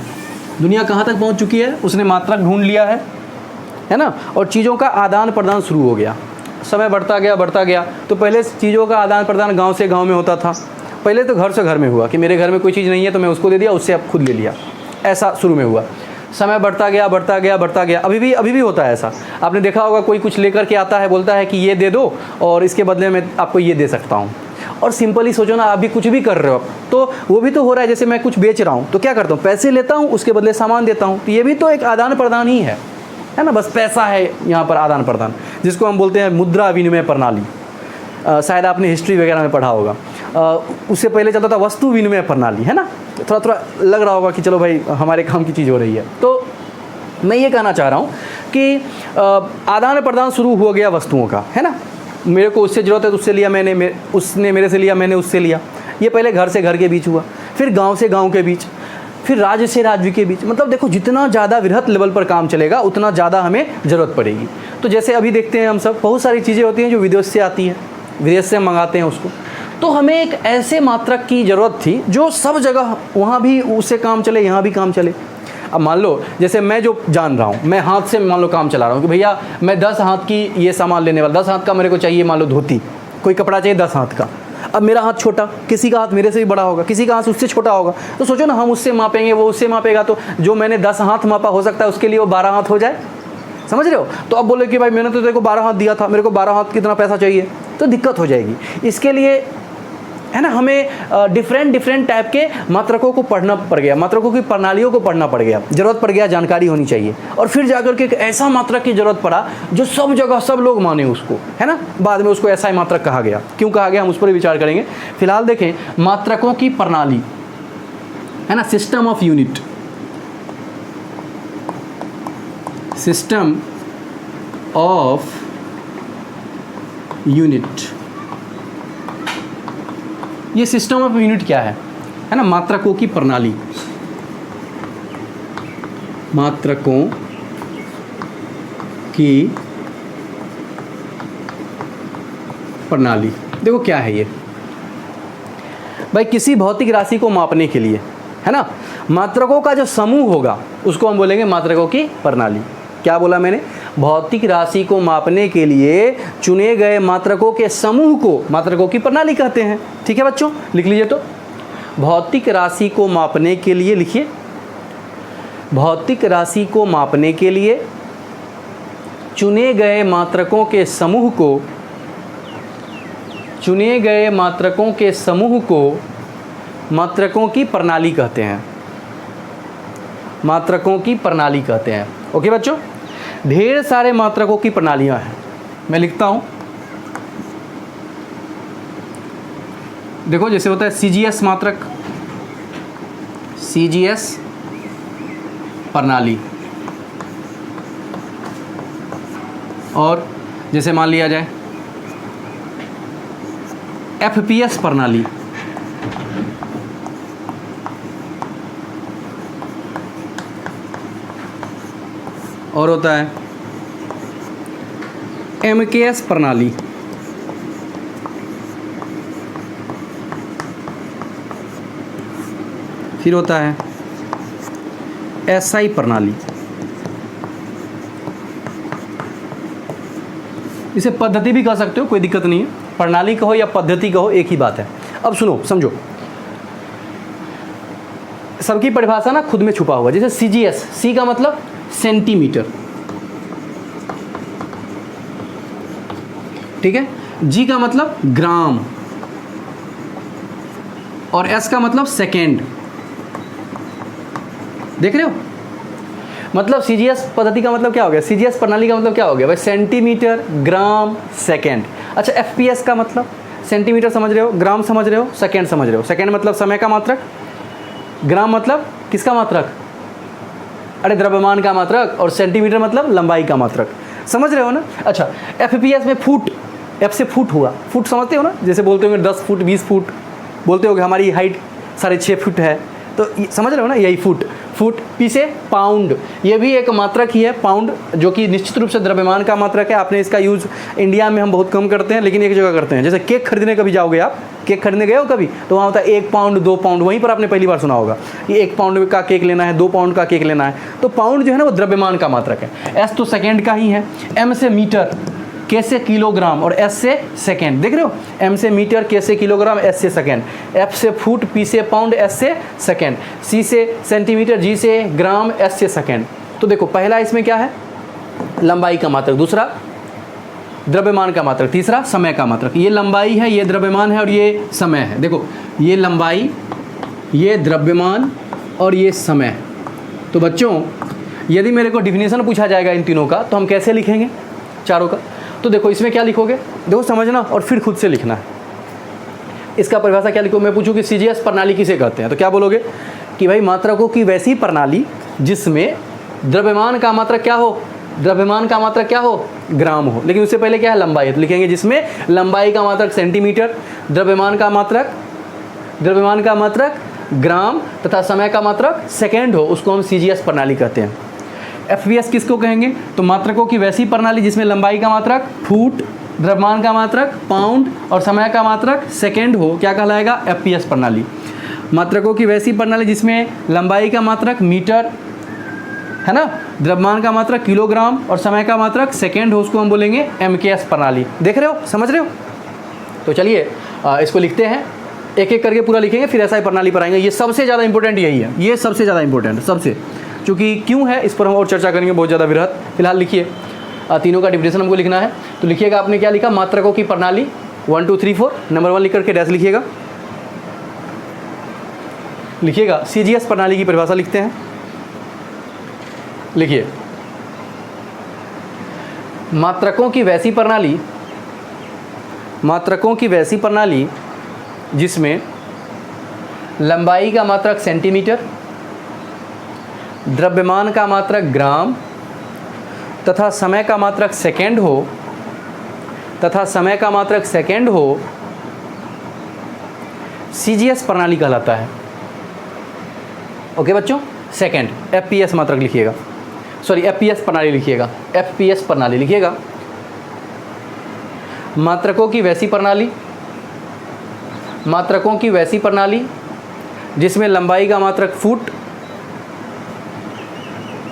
दुनिया कहाँ तक पहुँच चुकी है, उसने मात्रक ढूंढ लिया है ना, और चीज़ों का आदान प्रदान शुरू हो गया। समय बढ़ता गया, तो पहले चीज़ों का आदान प्रदान गांव से गांव में होता था। पहले तो घर से घर में हुआ कि मेरे घर में कोई चीज़ नहीं है तो मैं उसको दे दिया, उससे अब खुद ले लिया, ऐसा शुरू में हुआ। समय बढ़ता गया, अभी भी होता है ऐसा। आपने देखा होगा, कोई कुछ लेकर के आता है, बोलता है कि ये दे दो और इसके बदले में आपको ये दे सकता हूँ। और सिंपली सोचो ना, आप भी कुछ भी कर रहे हो तो वो भी तो हो रहा है। जैसे मैं कुछ बेच रहा हूँ तो क्या करता हूँ, पैसे लेता हूँ, उसके बदले सामान देता हूँ, तो ये भी तो एक आदान प्रदान ही है ना। बस पैसा है यहाँ पर आदान प्रदान, जिसको हम बोलते हैं मुद्रा विनिमय प्रणाली। शायद आपने हिस्ट्री वगैरह में पढ़ा होगा। उससे पहले चलता था वस्तु विनिमय प्रणाली, है ना। थोड़ा थोड़ा लग रहा होगा कि चलो भाई हमारे काम की चीज़ हो रही है। तो मैं ये कहना चाह रहा हूँ कि आदान प्रदान शुरू हो गया वस्तुओं का, है ना। मेरे को उससे ज़रूरत है तो उससे लिया मैंने, उसने मेरे से लिया, मैंने उससे लिया। ये पहले घर से घर के बीच हुआ, फिर गांव से गांव के बीच, फिर राज्य से राज्य के बीच। मतलब देखो, जितना ज़्यादा वृहत लेवल पर काम चलेगा उतना ज़्यादा हमें ज़रूरत पड़ेगी। तो जैसे अभी देखते हैं हम सब, बहुत सारी चीज़ें होती हैं जो विदेश से आती हैं, विदेश से मंगाते हैं उसको। तो हमें एक ऐसे मात्रक की ज़रूरत थी जो सब जगह, वहाँ भी उससे काम चले, यहाँ भी काम चले। अब मान लो जैसे मैं जो जान रहा हूँ, मैं हाथ से मान लो काम चला रहा हूँ कि भैया मैं 10 हाथ की ये सामान लेने वाला, 10 हाथ का मेरे को चाहिए, मान लो धोती, कोई कपड़ा चाहिए 10 हाथ का। अब मेरा हाथ छोटा, किसी का हाथ मेरे से भी बड़ा होगा, किसी का हाथ उससे छोटा होगा, तो सोचो ना, हम उससे मापेंगे, वो उससे मापेगा, तो जो मैंने 10 हाथ मापा हो सकता है उसके लिए वो 12 हाथ हो जाए। समझ रहे हो? तो अब बोले कि भाई मैंने तो तेरे को 12 हाथ दिया था, मेरे को 12 हाथ कितना पैसा चाहिए, तो दिक्कत हो जाएगी। इसके लिए है ना, हमें डिफरेंट टाइप के मात्रकों को पढ़ना पड़ गया, मात्रकों की प्रणालियों को पढ़ना पड़ गया, जरूरत पड़ गया, जानकारी होनी चाहिए। और फिर जाकर के एक ऐसा मात्रक की जरूरत पड़ा जो सब जगह सब लोग माने उसको, है ना। बाद में उसको ऐसा ही मात्रक कहा गया। क्यों कहा गया हम उस पर विचार करेंगे। फिलहाल देखें मात्रकों की प्रणाली, है ना, system of unit, system of unit. ये सिस्टम ऑफ यूनिट क्या है ना, मात्रकों की प्रणाली, मात्रकों की प्रणाली। देखो क्या है ये भाई, किसी भौतिक राशि को मापने के लिए, है ना, मात्रकों का जो समूह होगा उसको हम बोलेंगे मात्रकों की प्रणाली। क्या बोला मैंने? भौतिक राशि को मापने के लिए चुने गए मात्रकों के समूह को मात्रकों की प्रणाली कहते हैं। ठीक है बच्चों, लिख लीजिए। तो भौतिक राशि को मापने के लिए, लिखिए, भौतिक राशि को मापने के लिए चुने गए मात्रकों के समूह को, चुने गए मात्रकों के समूह को मात्रकों की प्रणाली कहते हैं, मात्रकों की प्रणाली कहते हैं। ओके बच्चों, ढेर सारे मात्रकों की प्रणालियां हैं। मैं लिखता हूं, देखो जैसे होता है सीजीएस मात्रक, सीजीएस प्रणाली, और जैसे मान लिया जाए एफपीएस प्रणाली, और होता है एमकेएस प्रणाली, फिर होता है एसआई प्रणाली। इसे पद्धति भी कह सकते हो, कोई दिक्कत नहीं है, प्रणाली कहो या पद्धति कहो एक ही बात है। अब सुनो समझो, सबकी परिभाषा ना खुद में छुपा हुआ। जैसे सीजीएस, सी का मतलब सेंटीमीटर, ठीक है, जी का मतलब ग्राम, और एस का मतलब सेकेंड। देख रहे हो? मतलब सीजीएस पद्धति का मतलब क्या हो गया, सीजीएस प्रणाली का मतलब क्या हो गया भाई, सेंटीमीटर, ग्राम, सेकेंड। अच्छा, एफपीएस का मतलब सेंटीमीटर समझ रहे हो, ग्राम समझ रहे हो, सेकेंड समझ रहे हो। सेकेंड मतलब समय का मात्रक, ग्राम मतलब किसका मात्रक, अरे द्रव्यमान का मात्रक, और सेंटीमीटर मतलब लंबाई का मात्रक। समझ रहे हो ना? अच्छा, एफपीएस में फुट, एफ से फुट हुआ, फुट समझते हो ना, जैसे बोलते होंगे 10 फुट 20 फुट, बोलते हो कि हमारी हाइट 6.5 फुट है, तो समझ रहे हो ना, यही फुट। फुट, पी से पाउंड, ये भी एक मात्रक ही है, पाउंड, जो कि निश्चित रूप से द्रव्यमान का मात्रक है। आपने इसका यूज़ इंडिया में हम बहुत कम करते हैं, लेकिन एक जगह करते हैं। जैसे केक खरीदने कभी जाओगे आप, केक खरीदने गए हो कभी, तो वहाँ होता है 1 पाउंड 2 पाउंड, वहीं पर आपने पहली बार सुना होगा कि 1 पाउंड का केक लेना है, 2 पाउंड का केक लेना है। तो पाउंड जो है ना वो द्रव्यमान का मात्रक है। एस तो सेकेंड का ही है, एम से मीटर, के से किलोग्राम, और एस से सेकेंड। देख रहे हो, एम से मीटर, के से किलोग्राम, एस से सेकेंड, एफ से फुट, पी से पाउंड, एस से सेकेंड, सी से सेंटीमीटर, जी से ग्राम, एस से सेकेंड। तो देखो पहला इसमें क्या है, लंबाई का मात्रक, दूसरा द्रव्यमान का मात्रक, तीसरा समय का मात्रक। ये लंबाई है, ये द्रव्यमान है, और ये समय है। देखो ये लंबाई, ये द्रव्यमान, और ये समय। तो बच्चों यदि मेरे को डिफिनेशन पूछा जाएगा इन तीनों का, तो हम कैसे लिखेंगे चारों का? तो देखो इसमें क्या लिखोगे, देखो समझना और फिर खुद से लिखना है। इसका परिभाषा क्या लिखो, मैं पूछूं कि सीजीएस प्रणाली किसे कहते हैं, तो क्या बोलोगे कि भाई मात्रकों की वैसी प्रणाली जिसमें द्रव्यमान का मात्रक क्या हो, द्रव्यमान का मात्रक क्या हो, ग्राम हो। लेकिन उससे पहले क्या है, लंबाई है, तो लिखेंगे जिसमें लंबाई का मात्रक सेंटीमीटर, द्रव्यमान का मात्रक ग्राम, तथा समय का मात्रक सेकेंड हो, उसको हम सीजीएस प्रणाली कहते हैं। एफपीएस किसको कहेंगे, तो मात्रकों की वैसी प्रणाली जिसमें लंबाई का मात्रक फुट, द्रव्यमान का मात्रक पाउंड, और समय का मात्रक सेकेंड हो, क्या कहलाएगा, एफपीएस प्रणाली। मात्रकों की वैसी प्रणाली जिसमें लंबाई का मात्रक मीटर, है ना, द्रव्यमान का मात्रक किलोग्राम, और समय का मात्रक सेकेंड हो, उसको हम बोलेंगे एमकेएस प्रणाली। देख रहे हो, समझ रहे हो? तो चलिए इसको लिखते हैं, एक एक करके पूरा लिखेंगे, फिर एसआई प्रणाली पर आएंगे। ये सबसे ज़्यादा इंपॉर्टेंट यही है, ये सबसे ज़्यादा इंपॉर्टेंट सबसे, चूँकि क्यों है इस पर हम और चर्चा करेंगे बहुत ज़्यादा बृहत। फिलहाल लिखिए तीनों का डिफिनेशन हमको लिखना है। तो लिखिएगा, आपने क्या लिखा, मात्रकों की प्रणाली 1 2 3 4, नंबर 1 लिख करके डैश लिखिएगा। लिखिएगा सीजीएस प्रणाली की परिभाषा लिखते हैं। लिखिए मात्रकों की वैसी प्रणाली, मात्रकों की वैसी प्रणाली जिसमें लंबाई का मात्रक सेंटीमीटर, द्रव्यमान का मात्रक ग्राम तथा समय का मात्रक सेकंड हो, तथा समय का मात्रक सेकंड हो, सीजीएस प्रणाली कहलाता है। ओके बच्चों, सेकंड एफपीएस मात्रक लिखिएगा, सॉरी एफपीएस प्रणाली लिखिएगा, एफपीएस प्रणाली लिखिएगा। मात्रकों की वैसी प्रणाली, मात्रकों की वैसी प्रणाली जिसमें लंबाई का मात्रक फुट,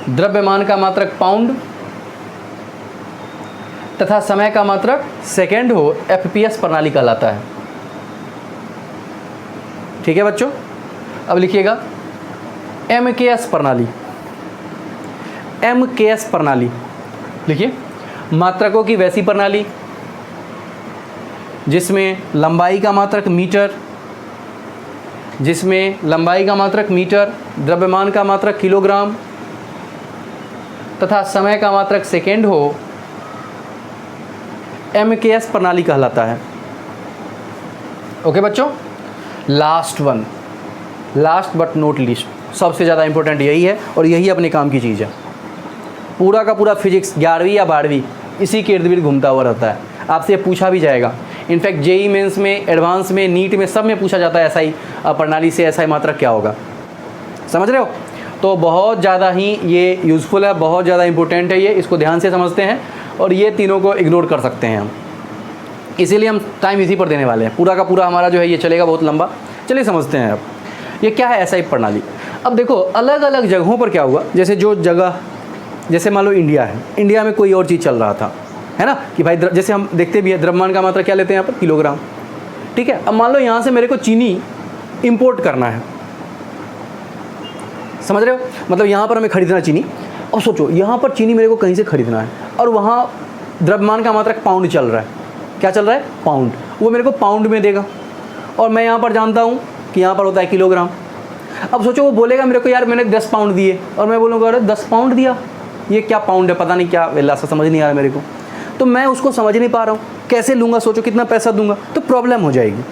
द्रव्यमान का मात्रक पाउंड तथा समय का मात्रक सेकंड हो, एफपीएस प्रणाली कहलाता है। ठीक है बच्चों, अब लिखिएगा एमकेएस प्रणाली, एमकेएस प्रणाली लिखिए। मात्रकों की वैसी प्रणाली जिसमें लंबाई का मात्रक मीटर, जिसमें लंबाई का मात्रक मीटर, द्रव्यमान का मात्रक किलोग्राम तथा समय का मात्रक सेकेंड हो, एमकेएस प्रणाली कहलाता है। ओके बच्चों, last one, last but not least, सबसे ज़्यादा इंपॉर्टेंट यही है और यही अपने काम की चीज़ है। पूरा का पूरा फिजिक्स 11वीं या 12वीं इसी के इर्द गिर्द घूमता हुआ रहता है। आपसे पूछा भी जाएगा, इनफैक्ट जेई मेंस में, एडवांस में, नीट में, सब में पूछा जाता है एसआई प्रणाली से एसआई मात्रक क्या होगा। समझ रहे हो? तो बहुत ज़्यादा ही ये यूज़फुल है, बहुत ज़्यादा इंपॉर्टेंट है ये, इसको ध्यान से समझते हैं और ये तीनों को इग्नोर कर सकते हैं हम, इसीलिए हम टाइम इसी पर देने वाले हैं। पूरा का पूरा हमारा जो है ये चलेगा बहुत लंबा। चलिए समझते हैं अब ये क्या है एसआई प्रणाली। अब देखो अलग अलग जगहों पर क्या हुआ, जैसे जो जगह, जैसे मान लो इंडिया है, इंडिया में कोई और चीज़ चल रहा था, है ना, कि भाई जैसे हम देखते भी है द्रव्यमान का मात्रा क्या लेते हैं यहाँ पर, किलोग्राम। ठीक है, अब मान लो यहाँ से मेरे को चीनी इंपोर्ट करना है, समझ रहे हो, मतलब यहाँ पर हमें खरीदना चीनी। अब सोचो यहाँ पर चीनी मेरे को कहीं से खरीदना है और वहाँ द्रव्यमान का मात्रक पाउंड चल रहा है। क्या चल रहा है? पाउंड। वो मेरे को पाउंड में देगा और मैं यहाँ पर जानता हूँ कि यहाँ पर होता है किलोग्राम। अब सोचो वो बोलेगा मेरे को यार मैंने 10 पाउंड दिए और मैं बोलूँगा अरे 10 पाउंड दिया, ये क्या पाउंड है, पता नहीं क्या वेला सा, समझ नहीं आ रहा मेरे को, तो मैं उसको समझ नहीं पा रहा हूँ, कैसे लूँगा, सोचो कितना पैसा दूंगा, तो प्रॉब्लम हो जाएगी।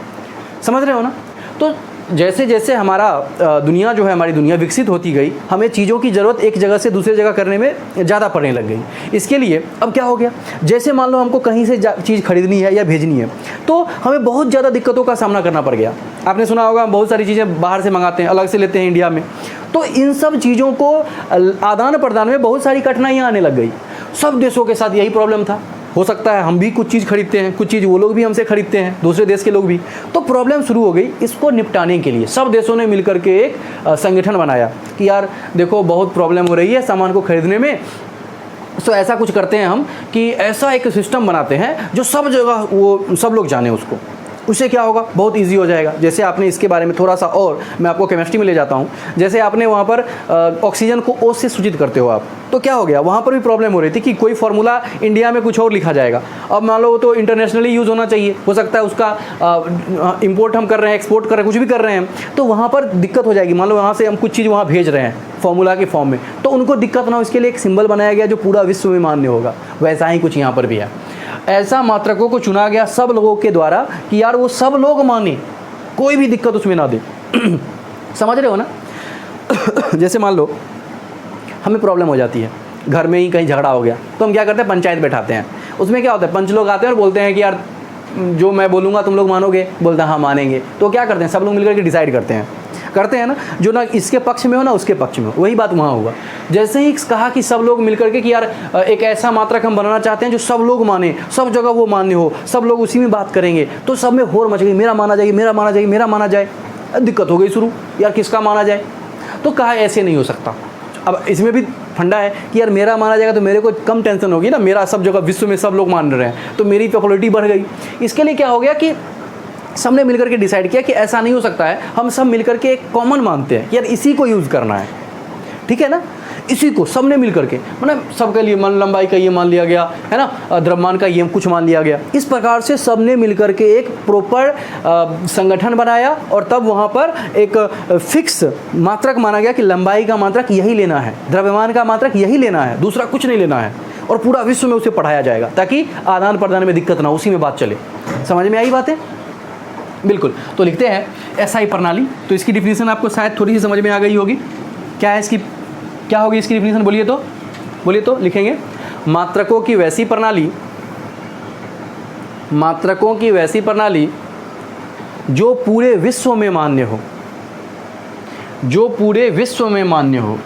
समझ रहे हो ना? तो जैसे जैसे हमारा दुनिया जो है, हमारी दुनिया विकसित होती गई, हमें चीज़ों की ज़रूरत एक जगह से दूसरी जगह करने में ज़्यादा पड़ने लग गई। इसके लिए अब क्या हो गया, जैसे मान लो हमको कहीं से चीज़ खरीदनी है या भेजनी है तो हमें बहुत ज़्यादा दिक्कतों का सामना करना पड़ गया। आपने सुना होगा बहुत सारी चीज़ें बाहर से मंगाते हैं, अलग से लेते हैं इंडिया में, तो इन सब चीज़ों को आदान प्रदान में बहुत सारी कठिनाइयाँ आने लग गई। सब देशों के साथ यही प्रॉब्लम था। हो सकता है हम भी कुछ चीज़ खरीदते हैं, कुछ चीज़ वो लोग भी हमसे खरीदते हैं, दूसरे देश के लोग भी, तो प्रॉब्लम शुरू हो गई। इसको निपटाने के लिए सब देशों ने मिलकर के एक संगठन बनाया कि यार देखो बहुत प्रॉब्लम हो रही है सामान को खरीदने में, तो ऐसा कुछ करते हैं हम कि ऐसा एक सिस्टम बनाते हैं जो सब जगह वो सब लोग जाने उसको। उससे क्या होगा, बहुत इजी हो जाएगा। जैसे आपने इसके बारे में थोड़ा सा और मैं आपको केमिस्ट्री में ले जाता हूँ, जैसे आपने वहाँ पर ऑक्सीजन को O से सूचित करते हो आप, तो क्या हो गया, वहाँ पर भी प्रॉब्लम हो रही थी कि कोई फार्मूला इंडिया में कुछ और लिखा जाएगा। अब मान लो तो इंटरनेशनली यूज़ होना चाहिए, हो सकता है उसका इंपोर्ट हम कर रहे हैं, एक्सपोर्ट कर रहे हैं, कुछ भी कर रहे हैं, तो वहाँ पर दिक्कत हो जाएगी। मान लो वहाँ से हम कुछ चीज़ वहाँ भेज रहे हैं फार्मूला के फॉर्म में, तो उनको दिक्कत ना हो इसके लिए एक सिंबल बनाया गया जो पूरा विश्व में मान्य होगा। वैसा ही कुछ यहाँ पर भी है। ऐसा मात्रकों को चुना गया सब लोगों के द्वारा कि यार वो सब लोग माने, कोई भी दिक्कत उसमें ना दे। समझ रहे हो ना? जैसे मान लो हमें प्रॉब्लम हो जाती है, घर में ही कहीं झगड़ा हो गया, तो हम क्या करते हैं, पंचायत बैठाते हैं। उसमें क्या होता है, पंच लोग आते हैं और बोलते हैं कि यार जो मैं बोलूँगा तुम लोग मानोगे, बोलते हैं हाँ मानेंगे। तो क्या करते हैं, सब लोग मिलकर के डिसाइड करते हैं ना, जो ना इसके पक्ष में हो ना उसके पक्ष में हो। वही बात वहाँ हुआ। जैसे ही कहा कि सब लोग मिलकर के कि यार एक ऐसा मात्रक हम बनाना चाहते हैं जो सब लोग माने, सब जगह वो मान्य हो, सब लोग उसी में बात करेंगे, तो सब में होड़ मच गई, मेरा माना जाए, मेरा माना जाए, मेरा माना जाए। दिक्कत हो गई शुरू, यार किसका माना जाए। तो कहा ऐसे नहीं हो सकता। अब इसमें भी फंडा है कि यार मेरा माना जाएगा तो मेरे को कम टेंशन होगी ना, मेरा सब जगह विश्व में सब लोग मान रहे हैं तो मेरी पॉपुलैरिटी बढ़ गई। इसके लिए क्या हो गया कि सबने मिलकर के डिसाइड किया कि ऐसा नहीं हो सकता है, हम सब मिलकर के एक कॉमन मानते हैं कि यार इसी को यूज़ करना है, ठीक है ना, इसी को सबने मिलकर के, मतलब सबके लिए मन लंबाई का ये मान लिया गया है ना, द्रव्यमान का ये कुछ मान लिया गया। इस प्रकार से सबने मिलकर के एक प्रॉपर संगठन बनाया और तब वहाँ पर एक फिक्स मात्रक माना गया कि लंबाई का मात्रक यही लेना है, द्रव्यमान का मात्रक यही लेना है, दूसरा कुछ नहीं लेना है, और पूरा विश्व में उसे पढ़ाया जाएगा ताकि आदान प्रदान में दिक्कत ना, उसी में बात चले। समझ में आई बातें? बिल्कुल। तो लिखते हैं एसआई प्रणाली। तो इसकी डिफिनीशन आपको शायद थोड़ी सी समझ में आ गई होगी। क्या है इसकी, क्या होगी इसकी डिफिनीशन? बोलिए तो लिखेंगे मात्रकों की वैसी प्रणाली, मात्रकों की वैसी प्रणाली जो पूरे विश्व में मान्य हो, जो पूरे विश्व में मान्य हो,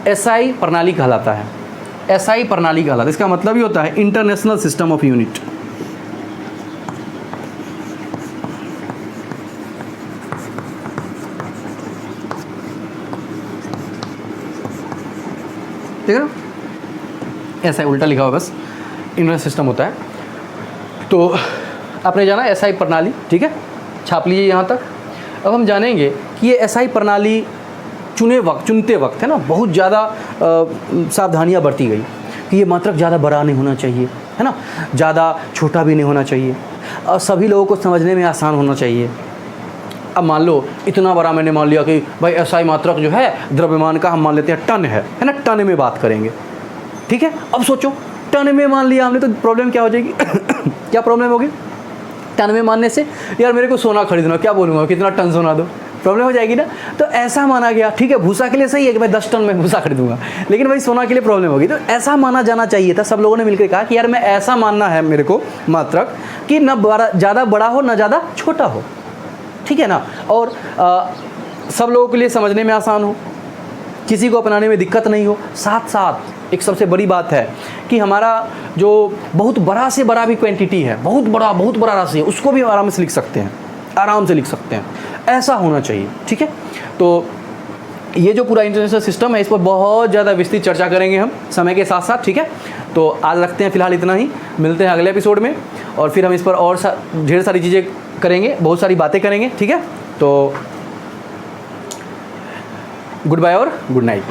एसआई प्रणाली कहलाता है। एसआई प्रणाली कहलाता है, इसका मतलब ही होता है इंटरनेशनल सिस्टम ऑफ यूनिट। ठीक है ना, ऐसा ही उल्टा लिखा हुआ बस, इंटरनेशनल सिस्टम होता है। तो आपने जाना एसआई प्रणाली, ठीक है, छाप लीजिए यहाँ तक। अब हम जानेंगे कि ये एसआई प्रणाली चुनते वक्त है ना बहुत ज़्यादा सावधानियाँ बरती गई कि ये मात्रक ज़्यादा बड़ा नहीं होना चाहिए, है ना, ज़्यादा छोटा भी नहीं होना चाहिए, और सभी लोगों को समझने में आसान होना चाहिए। अब मान लो इतना बड़ा मैंने मान लिया कि भाई एसआई मात्रक जो है द्रव्यमान का हम मान लेते हैं टन है ना, टन में बात करेंगे, ठीक है। अब सोचो टन में मान लिया हमने तो प्रॉब्लम क्या हो जाएगी क्या प्रॉब्लम होगी टन में मानने से? यार मेरे को सोना खरीदना, क्या बोलूँगा कितना टन सोना दो, प्रॉब्लम हो जाएगी ना। तो ऐसा माना गया, ठीक है, भूसा के लिए सही है कि मैं 10 टन में भूसा खरीदूंगा, लेकिन भाई सोना के लिए प्रॉब्लम होगी। तो ऐसा माना जाना चाहिए था। सब लोगों ने मिलकर कहा कि यार मैं ऐसा मानना है मेरे को मात्रक कि ना ज़्यादा बड़ा हो ना ज़्यादा छोटा हो, ठीक है ना, और सब लोगों के लिए समझने में आसान हो, किसी को अपनाने में दिक्कत नहीं हो। साथ साथ एक सबसे बड़ी बात है कि हमारा जो बहुत बड़ा से बड़ा भी क्वांटिटी है, बहुत बड़ा राशि है, उसको भी आराम से लिख सकते हैं, आराम से लिख सकते हैं, ऐसा होना चाहिए, ठीक है। तो ये जो पूरा इंटरनेशनल सिस्टम है इस पर बहुत ज़्यादा विस्तृत चर्चा करेंगे हम समय के साथ साथ, ठीक है। तो आज रखते हैं फिलहाल इतना ही, मिलते हैं अगले एपिसोड में, और फिर हम इस पर और ढेर सारी चीज़ें करेंगे, बहुत सारी बातें करेंगे, ठीक है। तो गुड बाय और गुड नाइट।